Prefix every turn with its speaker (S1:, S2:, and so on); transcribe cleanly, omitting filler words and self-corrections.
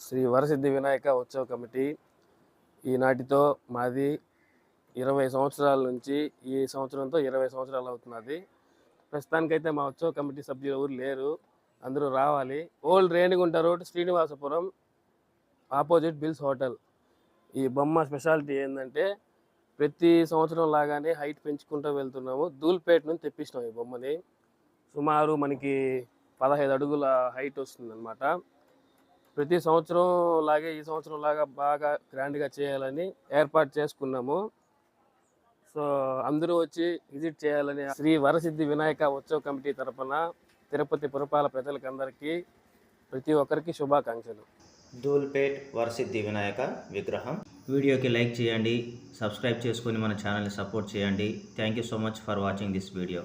S1: శ్రీ వరసిద్ధి వినాయక ఉత్సవ కమిటీ ఈనాటితో మాది 20 సంవత్సరాల నుంచి ఈ సంవత్సరంతో 20 సంవత్సరాలు అవుతున్నది. ప్రస్తుతానికైతే మా ఉత్సవ కమిటీ సభ్యులు ఎవరు లేరు, అందరూ రావాలి. Old Renigunta road, Srinivasapuram, opposite bills hotel. ఈ బొమ్మ స్పెషాలిటీ ఏంటంటే ప్రతి సంవత్సరం లాగానే హైట్ పెంచుకుంటూ వెళ్తున్నాము. ధూల్పేట నుంచి తెప్పించినాం ఈ బొమ్మని. సుమారు మనకి 15 అడుగుల హైట్ వస్తుందన్నమాట. ప్రతి సంవత్సరం లాగే ఈ సంవత్సరం లాగా బాగా గ్రాండ్గా చేయాలని ఏర్పాటు చేసుకున్నాము. సో అందరూ వచ్చి విజిట్ చేయాలని శ్రీ వరసిద్ధి వినాయక ఉత్సవ కమిటీ తరఫున తిరుపతి పురపాలక ప్రజలకందరికీ ప్రతి ఒక్కరికి శుభాకాంక్షలు.
S2: ధూల్పేట్ వరసిద్ధి వినాయక విగ్రహం. వీడియోకి లైక్ చేయండి, సబ్స్క్రైబ్ చేసుకొని మన ఛానల్ని సపోర్ట్ చేయండి. Thank you so much for watching this video.